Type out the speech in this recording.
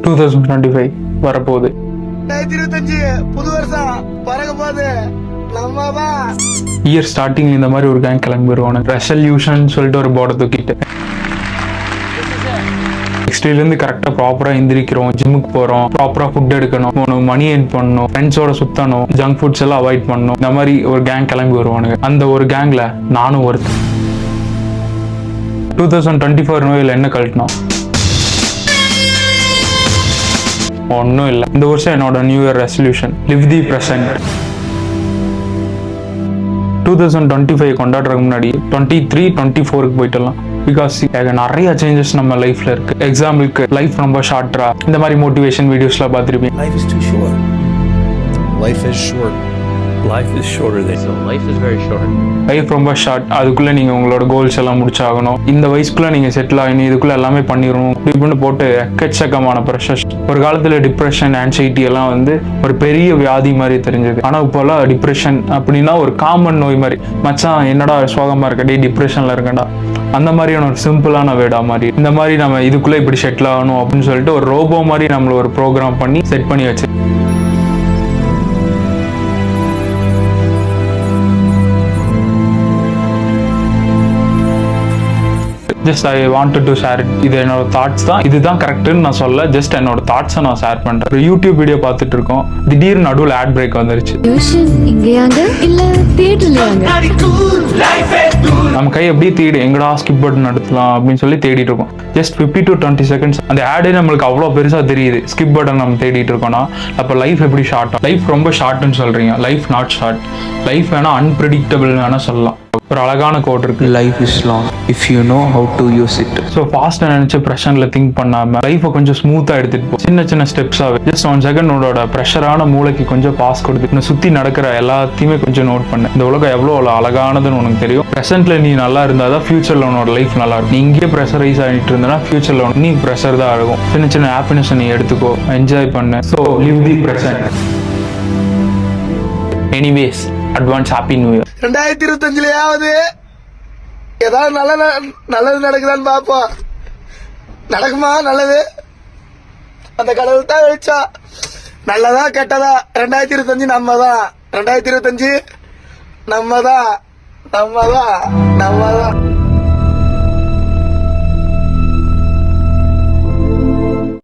2025 வரப்போகுது. 2025 புது வருஷம் பறக்க போகுது. இயர் ஸ்டார்டிங் இந்த மாதிரி ஒரு கேங் கிளம்பி வருவானு ரெசல்யூஷன் சொல்லிட்டு ஒரு போர்டை தூக்கிட்டு நெக்ஸ்ட்லேருந்து கரெக்டாக ப்ராப்பராக எந்திரிக்கிறோம், ஜிம்முக்கு போகிறோம், ப்ராப்பராக ஃபுட் எடுக்கணும், மணி ஏர்ன் பண்ணணும், ஃப்ரெண்ட்ஸோட சுற்றணும், ஜங்க் ஃபுட்ஸ் எல்லாம் அவாய்ட் பண்ணணும். இந்த மாதிரி ஒரு கேங் கிளம்பி வருவானுங்க. அந்த ஒரு கேங்கில் நானும் ஒருத்தன். 2024 நோயில் என்ன கழட்டினோம்? ஒன்றும் இல்லை. இந்த வருஷம் என்னோட new year resolution live the present. 2025 கொண்டாடுறதுக்கு முன்னாடி 23, 24க்கு போயிட்டலாம். பிகாஸ் நிறைய சேஞ்சஸ் நம்ம லைஃப்ல இருக்கு. எக்ஸாம்பிளுக்கு லைஃப் ரொம்ப ஷார்ட்டா இந்த மாதிரி மோட்டிவேஷன் வீடியோஸ்லாம் பார்த்துருப்பீங்க. Life is too short. Life is short. Life is shorter than so. Life is very short. Life ரொம்ப ஷார்ட். அதுக்குள்ள நீங்க உங்களோட கோல்ஸ் எல்லாம் முடிச்சாகணும். இந்த வயசுக்குள்ள நீங்க செட்டில் ஆகணும். இதுக்குள்ள எல்லாமே பண்ணிடணும். இப்படின்னு போட்டு எக்கச்சக்கமான ப்ரெஷர்ஸ். ஒரு காலத்துல டிப்ரெஷன், ஆன்சைட்டி எல்லாம் வந்து ஒரு பெரிய வியாதி மாதிரி தெரிஞ்சது. ஆனா இப்போலாம் டிப்ரெஷன் அப்படின்னா ஒரு காமன் நோய் மாதிரி. மச்சான் என்னடா சோகமா இருக்கடே, டிப்ரெஷன்ல இருக்கடா, அந்த மாதிரியான ஒரு சிம்பிளான வேடா மாதிரி. இந்த மாதிரி நம்ம இதுக்குள்ள இப்படி செட்டில் ஆகணும் அப்படின்னு சொல்லிட்டு ஒரு ரோபோ மாதிரி நம்மள ஒரு ப்ரோக்ராம் பண்ணி செட் பண்ணி வச்சு just I wanted to share it. இது என்னோட தாட்ஸ் தான். இதுதான் கரெக்டுன்னு நான் சொல்ல, ஜஸ்ட் என்னோட தாட்ஸை நான் ஷேர் பண்றேன். ஒரு யூடியூப் வீடியோ பார்த்துட்டு இருக்கோம், திடீர்னு நடுவில் ஆட் பிரேக் வந்துருச்சு. நம்ம கை அப்படியே தேடி எங்கடா ஸ்கிப் பட்டன் நடத்தலாம் அப்படின்னு சொல்லி தேடிட்டு இருக்கோம். ஜஸ்ட் 50 to 20 செகண்ட்ஸ் அந்த ஆடே நம்மளுக்கு அவ்வளோ பெருசாக தெரியுது. ஸ்கிப் பட்டன் நம்ம தேடிட்டு இருக்கோம்னா அப்போ லைஃப் எப்படி ஷார்ட்டா? லைஃப் ரொம்ப ஷார்ட்னு சொல்றீங்க. Life not short. லைஃப் வேணா அன்பிரடிக்டபிள் வேணா சொல்லலாம். ஒரு அழகான கோட் இருக்கு, life is long if you know how to use it. So ஃபாஸ்ட்டாக நினைச்சு ப்ரெஷர்ல திங்க் பண்ணாம லைஃபை கொஞ்சம் ஸ்மூத்தாக எடுத்துட்டு போ. சின்ன சின்ன ஸ்டெப்ஸாகவே ஜஸ்ட் 1 செகண்ட் உங்களோட ப்ரெஷரான மூளைக்கு கொஞ்சம் பாஸ் கொடுத்து சுற்றி நடக்கிற எல்லாத்தையுமே கொஞ்சம் நோட் பண்ணு. இந்த உலகம் எவ்வளோ அழகானதுன்னு உனக்கு தெரியும். ப்ரெசென்ட்ல நீ நல்லா இருந்தாதான் ஃபியூச்சர்ல உன்னோட லைஃப் நல்லா இருக்கும். நீ இங்கே ப்ரெஷரைஸ் ஆகிட்டு இருந்தனா ஃபியூச்சர்ல நீ ப்ரெஷர் தான் ஆகும். சின்ன சின்ன ஹாப்பினஸ் நீ எடுத்துக்கோ, என்ஜாய் பண்ணு. So live the present. Anyways, advance happy new year. 2025லயாவது ஏதாவது நல்லது நடக்குதான்னு பாப்போம். நடக்குமா நல்லது? அந்த கடவுள் தான் வெளிச்சா. நல்லதா கெட்டதா 2025 நம்மதான். 2025 நம்மதான்.